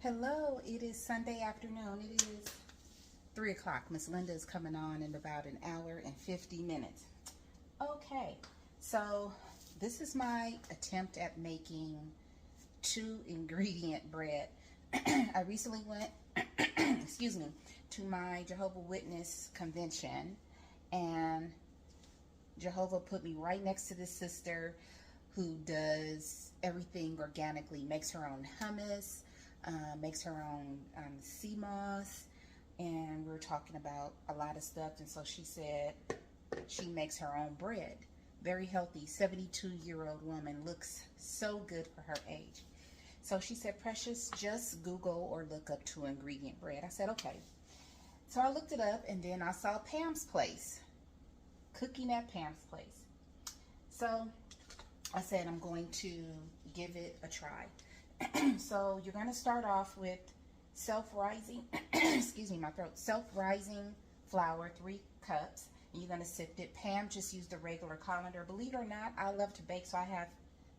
Hello, it is Sunday afternoon. It is 3 o'clock. Miss Linda is coming on in about an hour and 50 minutes. Okay, so this is my attempt at making 2-ingredient bread. I recently went, excuse me, to my Jehovah's Witness convention, and Jehovah put me right next to this sister who does everything organically, makes her own hummus, makes her own sea moss, and we were talking about a lot of stuff. And so she said she makes her own bread. Very healthy, 72-year-old woman, looks so good for her age. So she said, Precious, just Google or look up 2-ingredient bread. I said, okay. So I looked it up, and then I saw Pam's Place, cooking at Pam's Place. So I said, I'm going to give it a try. So you're going to start off with self-rising, excuse me, my throat, self-rising flour, 3 cups. And you're going to sift it. Pam just used a regular colander. Believe it or not, I love to bake, so I have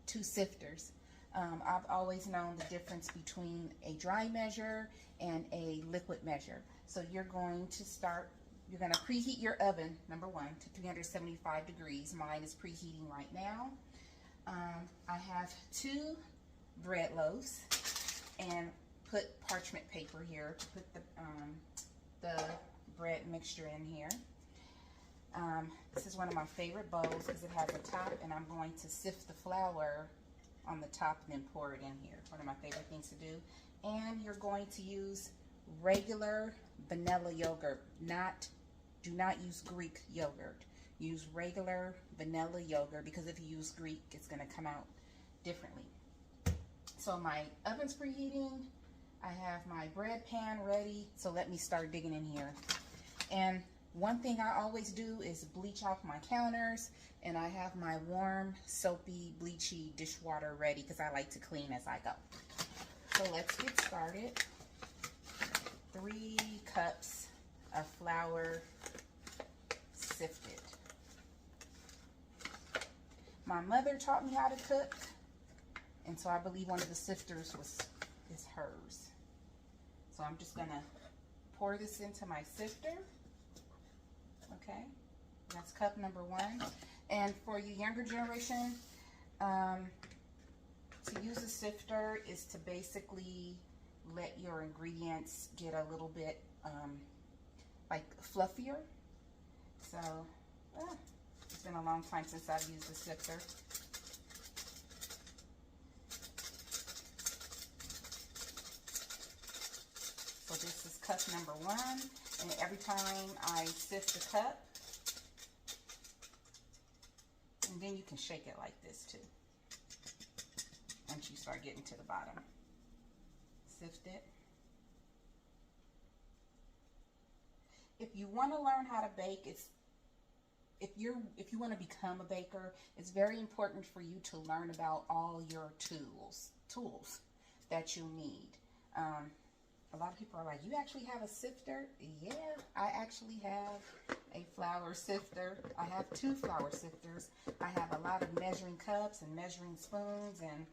2 sifters. I've always known the difference between a dry measure and a liquid measure. So you're going to start, you're going to preheat your oven, number 1, to 375 degrees. Mine is preheating right now. I have 2 bread loaves and put parchment paper here to put the bread mixture in here. This is one of my favorite bowls because it has a top, and I'm going to sift the flour on the top and then pour it in here. One of my favorite things to do. And you're going to use regular vanilla yogurt. Do not use Greek yogurt. Use regular vanilla yogurt, because if you use Greek, it's going to come out differently. So my oven's preheating. I have my bread pan ready. So let me start digging in here. And one thing I always do is bleach off my counters, and I have my warm, soapy, bleachy dishwater ready because I like to clean as I go. So let's get started. 3 cups of flour sifted. My mother taught me how to cook, and so I believe one of the sifters is hers. So I'm just gonna pour this into my sifter. Okay, that's cup number 1. And for you younger generation, to use a sifter is to basically let your ingredients get a little bit like fluffier. So it's been a long time since I've used a sifter. So this is cup number 1, and every time I sift the cup, and then you can shake it like this too, once you start getting to the bottom. Sift it. If you want to learn how to bake, if you want to become a baker, it's very important for you to learn about all your tools that you need. A lot of people are like, you actually have a sifter? Yeah, I actually have a flour sifter. I have 2 flour sifters. I have a lot of measuring cups and measuring spoons and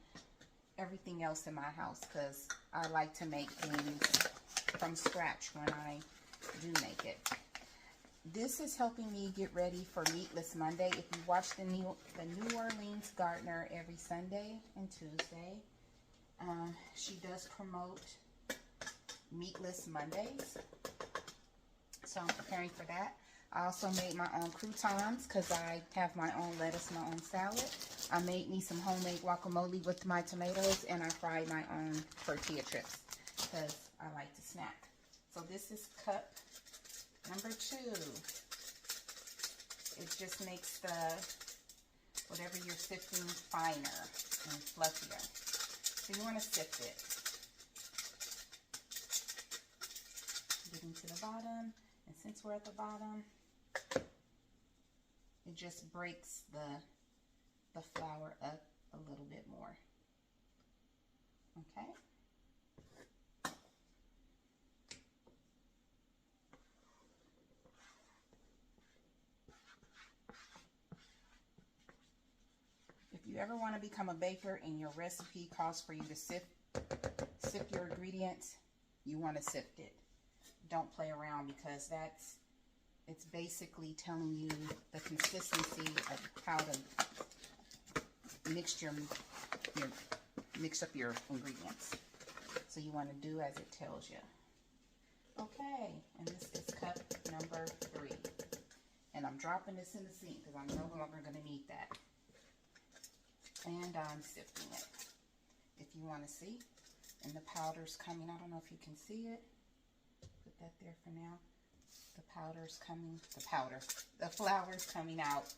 everything else in my house because I like to make things from scratch when I do make it. This is helping me get ready for Meatless Monday. If you watch the New Orleans Gardener every Sunday and Tuesday, she does promote Meatless Mondays. So I'm preparing for that. I also made my own croutons because I have my own lettuce, my own salad. I made me some homemade guacamole with my tomatoes, and I fried my own tortilla chips because I like to snack. So this is cup number 2. It just makes whatever you're sifting finer and fluffier. So you want to sift it. Getting to the bottom, and since we're at the bottom, it just breaks the flour up a little bit more. Okay. If you ever want to become a baker and your recipe calls for you to sift sift your ingredients, you want to sift it. Don't play around, because it's basically telling you the consistency of how to mix up your ingredients. So you want to do as it tells you. Okay, and this is cup number 3. And I'm dropping this in the sink because I'm no longer going to need that. And I'm sifting it, if you want to see. And the powder's coming. I don't know if you can see it. Put that there for now. The powder's coming. The flour's coming out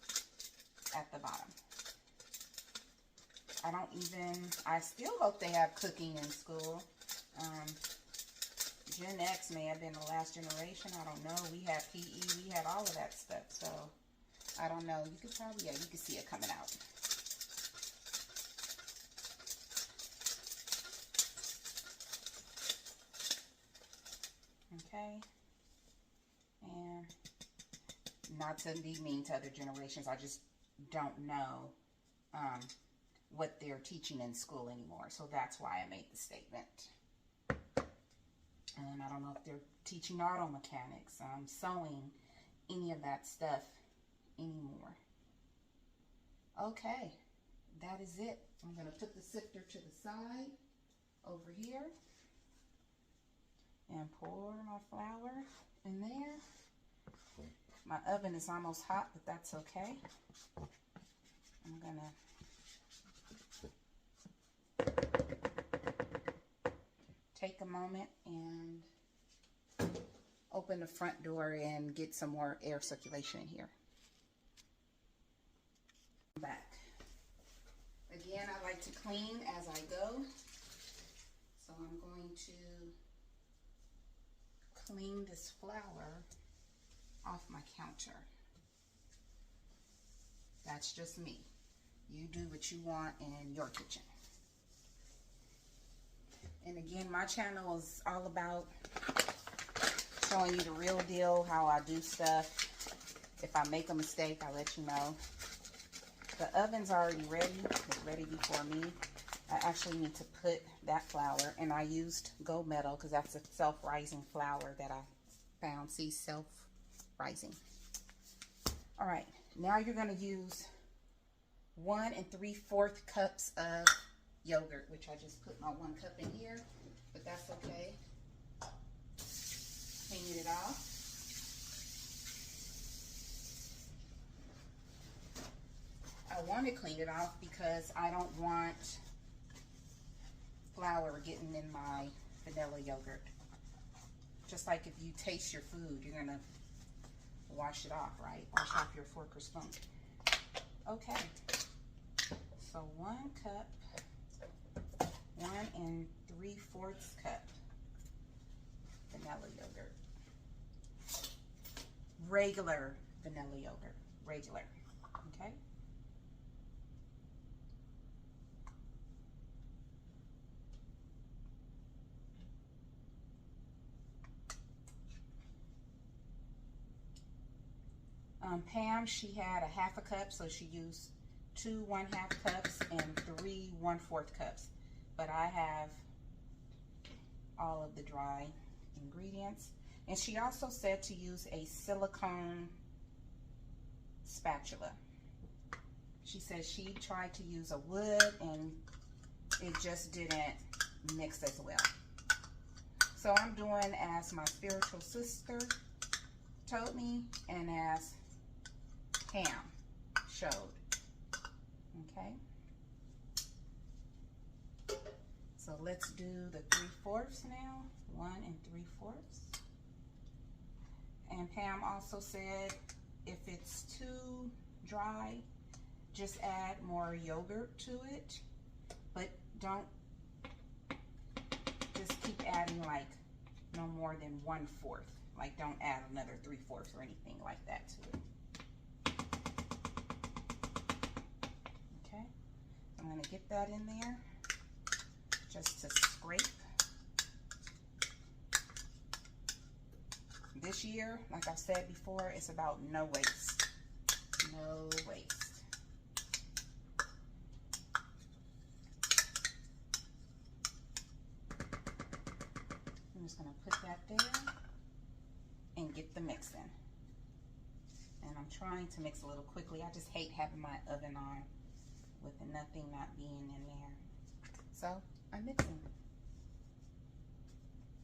at the bottom. I still hope they have cooking in school. Gen X may have been the last generation. I don't know. We had PE. We had all of that stuff. So, I don't know. You could probably, yeah, you can see it coming out. Okay. And not to be mean to other generations. I just don't know what they're teaching in school anymore. So, that's why I made the statement. I don't know if they're teaching auto mechanics, sewing, any of that stuff anymore. Okay, that is it. I'm going to put the sifter to the side over here and pour my flour in there. My oven is almost hot, but that's okay. I'm going to take a moment and open the front door and get some more air circulation in here. Back. Again, I like to clean as I go. So I'm going to clean this flour off my counter. That's just me. You do what you want in your kitchen. And again, my channel is all about showing you the real deal, how I do stuff. If I make a mistake, I let you know. The oven's already ready. It's ready before me. I actually need to put that flour, and I used gold medal because that's a self-rising flour that I found. See, self-rising. All right, now you're going to use 1 3/4 cups of yogurt, which I just put my 1 cup in here, but that's okay. Cleaning it off. I want to clean it off because I don't want flour getting in my vanilla yogurt. Just like if you taste your food, you're going to wash it off, right? Wash off your fork or spoon. Okay. So 1 cup, 1 3/4 cup vanilla yogurt. Regular vanilla yogurt. Regular. Okay? Pam, she had a 1/2 cup, so she used 2 1/2 cups and 3 1/4 cups. But I have all of the dry ingredients. And she also said to use a silicone spatula. She said she tried to use a wood and it just didn't mix as well. So I'm doing as my spiritual sister told me and as Pam showed. Okay. So let's do the 3/4 now. 1 3/4. And Pam also said if it's too dry, just add more yogurt to it. But don't just keep adding like no more than 1/4. Like don't add another 3/4 or anything like that to it. Okay. I'm going to get that in there just to scrape. This year, like I said before, it's about no waste. No waste. just going to put that there and get the mix in. And I'm trying to mix a little quickly. I just hate having my oven on with nothing not being in there. So I'm mixing.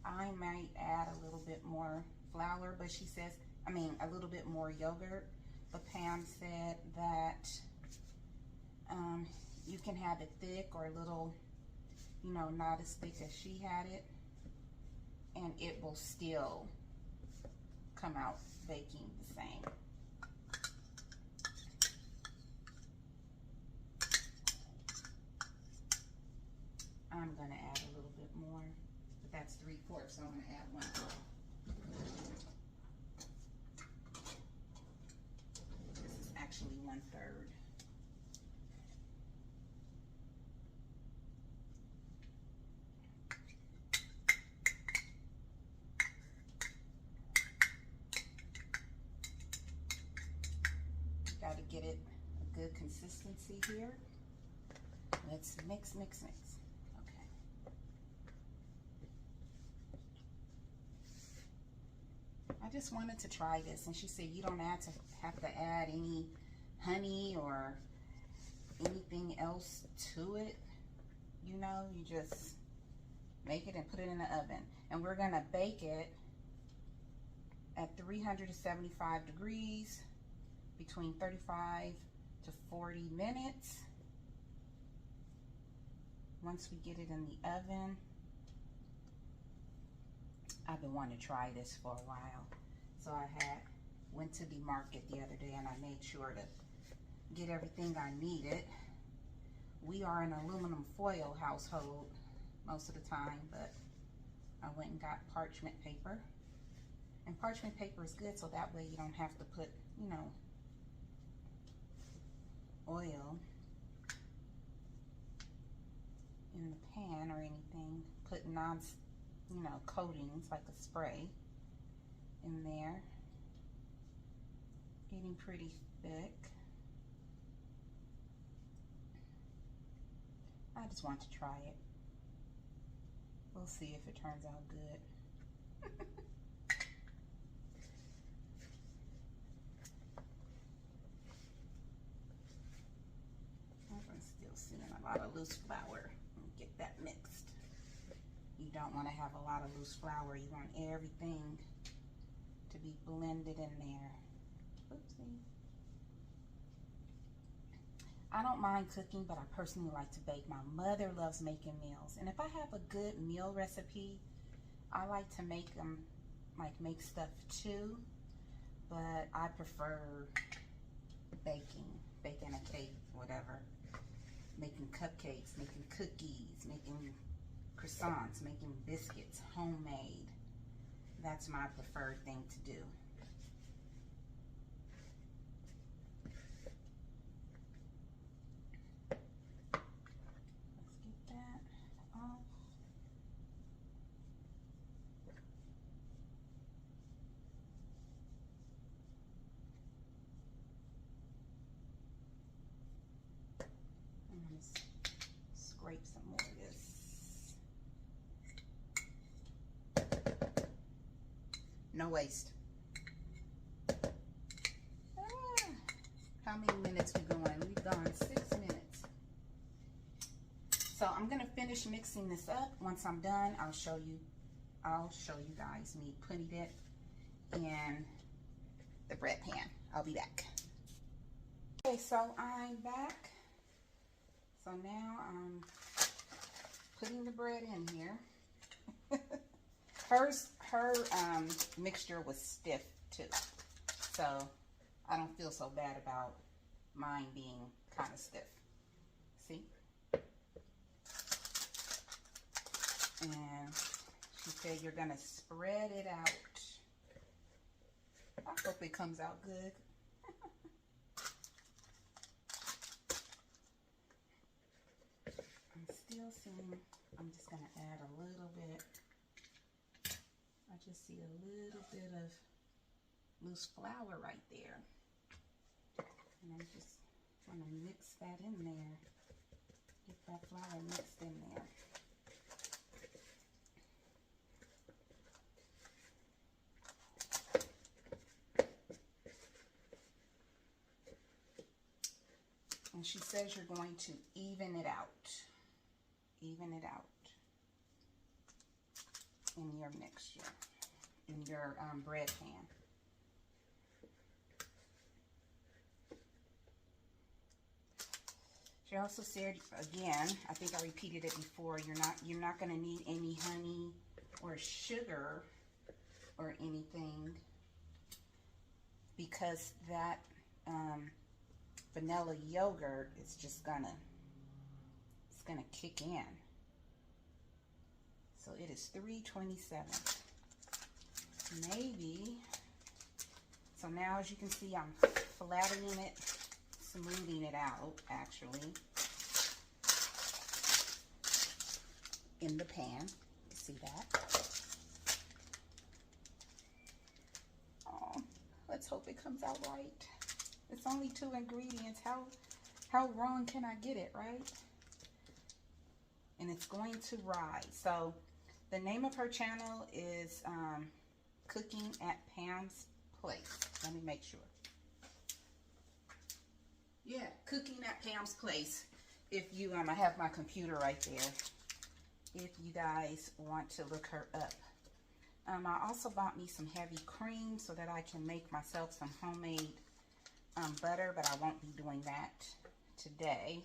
I might add a little bit more flour, but she says, a little bit more yogurt. But Pam said that you can have it thick or a little, not as thick as she had it, and it will still come out baking the same. I'm going to add a little bit more, but that's 3/4, so I'm going to add 1/4. This is actually 1/3. Got to get it a good consistency here. Let's mix, mix, mix. Okay. I just wanted to try this, and she said you don't have to add any honey or anything else to it. You just make it and put it in the oven. And we're gonna bake it at 375 degrees between 35 to 40 minutes. Once we get it in the oven, I've been wanting to try this for a while. So I went to the market the other day and I made sure to get everything I needed. We are an aluminum foil household most of the time, but I went and got parchment paper. And parchment paper is good, so that way you don't have to put, oil in the pan or anything. Put coatings like a spray in there. Getting pretty thick. I just want to try it. We'll see if it turns out good. I'm still seeing a lot of loose flour. Get that mixed. You don't want to have a lot of loose flour. You want everything to be blended in there. Oopsie. I don't mind cooking, but I personally like to bake. My mother loves making meals, and if I have a good meal recipe, I like to make them, make stuff too, but I prefer baking a cake, whatever, making cupcakes, making cookies, making croissants, making biscuits, homemade. That's my preferred thing to do. Scrape some more of this. No waste. How many minutes we going? We've gone 6 minutes. So I'm gonna finish mixing this up. Once I'm done, I'll show you guys me putting it in the bread pan. I'll be back. Okay, so I'm back. So now I'm putting the bread in here. Her mixture was stiff too, so I don't feel so bad about mine being kind of stiff. See? And she said you're gonna spread it out. I hope it comes out good. Still seeing, I'm just going to add a little bit. I just see a little bit of loose flour right there. And I'm just going to mix that in there. Get that flour mixed in there. And she says you're going to even it out. Even it out in your mixture, in your bread pan. She also said, again, I think I repeated it before, you're not going to need any honey or sugar or anything, because that vanilla yogurt is just gonna kick in. So it is 327. Maybe. So now, as you can see, I'm flattening it, smoothing it out, actually, in the pan. You see that? Oh, let's hope it comes out right. It's only 2 ingredients. How wrong can I get it, right? And it's going to rise. So the name of her channel is Cooking at Pam's Place. Let me make sure. Yeah, Cooking at Pam's Place. If you, I have my computer right there. If you guys want to look her up. I also bought me some heavy cream so that I can make myself some homemade butter, but I won't be doing that today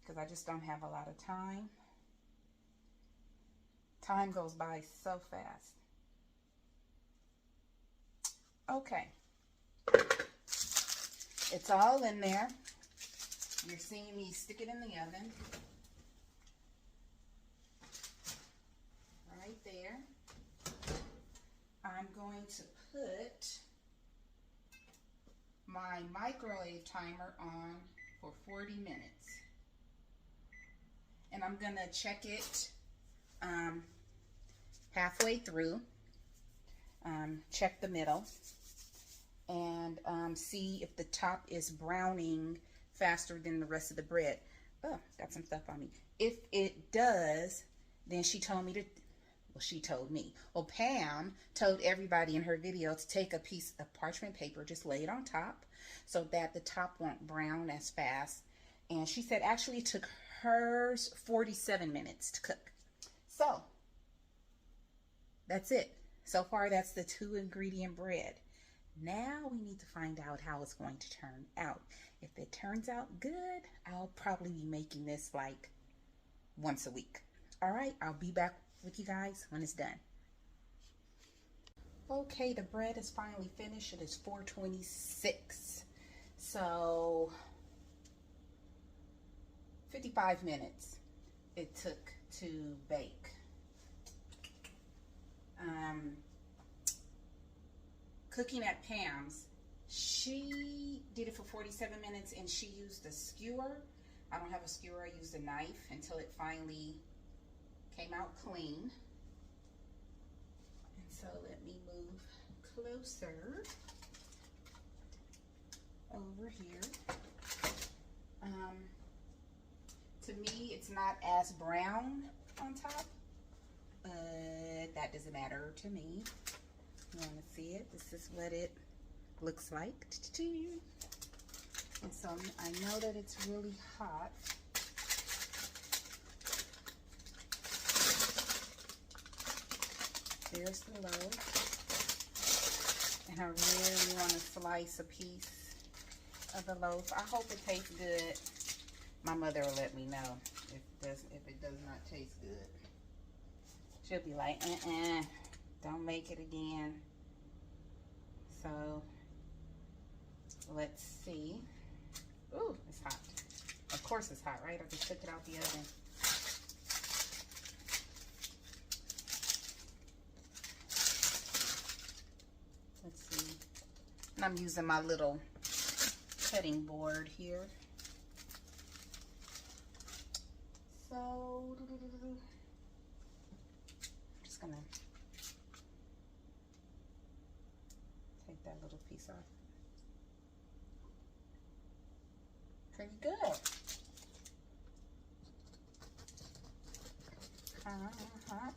because I just don't have a lot of time. Time goes by so fast. Okay. It's all in there. You're seeing me stick it in the oven. Right there. I'm going to put my microwave timer on for 40 minutes. And I'm going to check it halfway through. Check the middle. And see if the top is browning faster than the rest of the bread. Oh, got some stuff on me. If it does, then she told me to, well, she told me. Well, Pam told everybody in her video to take a piece of parchment paper, just lay it on top so that the top won't brown as fast. And she said actually it took hers 47 minutes to cook. So, that's it. So far, that's the 2 ingredient bread. Now we need to find out how it's going to turn out. If it turns out good, I'll probably be making this like once a week. All right, I'll be back with you guys when it's done. Okay, the bread is finally finished. It is 4:26. So 55 minutes it took to bake. Cooking at Pam's, she did it for 47 minutes and she used a skewer. I don't have a skewer, I used a knife until it finally came out clean. And so let me move closer over here. To me, it's not as brown on top, but that doesn't matter to me. You want to see it? This is what it looks like. And so I know that it's really hot. There's the loaf. And I really want to slice a piece of the loaf. I hope it tastes good. My mother will let me know if it does not taste good. She'll be like, don't make it again. So let's see. Ooh, it's hot. Of course it's hot, right? I just took it out the oven. Let's see. And I'm using my little cutting board here. So I'm just gonna take that little piece off. Pretty good. Hot.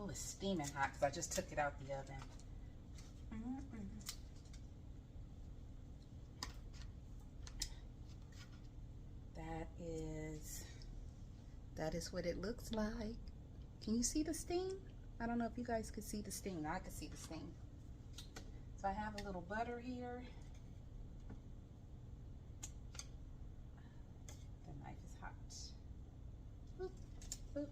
Oh, it's steaming hot because I just took it out the oven. That is what it looks like. Can you see the steam? I don't know if you guys could see the steam. I could see the steam. So I have a little butter here. The knife is hot. Boop, boop.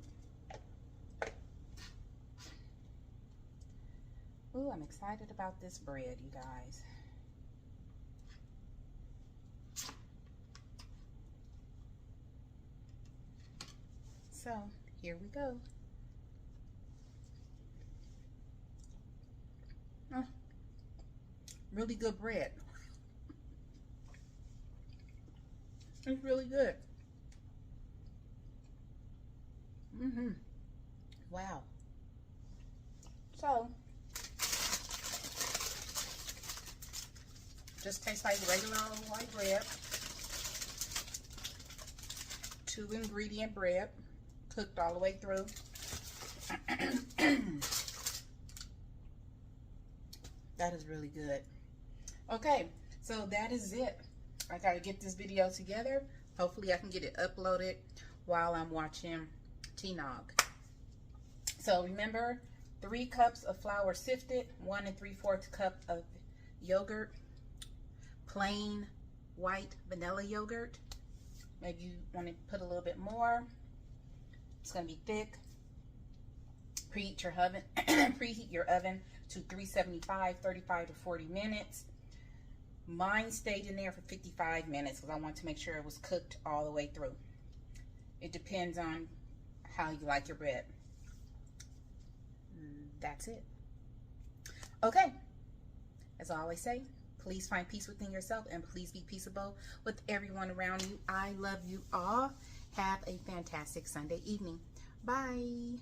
Ooh, I'm excited about this bread, you guys. So, here we go. Oh, really good bread. It's really good. Wow. So, just tastes like regular old white bread. 2-ingredient bread, cooked all the way through. That is really good. Okay, so that is it. I gotta get this video together. Hopefully I can get it uploaded while I'm watching T-Nog. So remember, 3 cups of flour sifted, 1 3/4 cup of yogurt, plain white vanilla yogurt. Maybe you want to put a little bit more. It's gonna be thick. Preheat your oven to 375, 35 to 40 minutes. Mine stayed in there for 55 minutes because I want to make sure it was cooked all the way through. It depends on how you like your bread. That's it. Okay. As I always say, please find peace within yourself and please be peaceable with everyone around you. I love you all. Have a fantastic Sunday evening. Bye.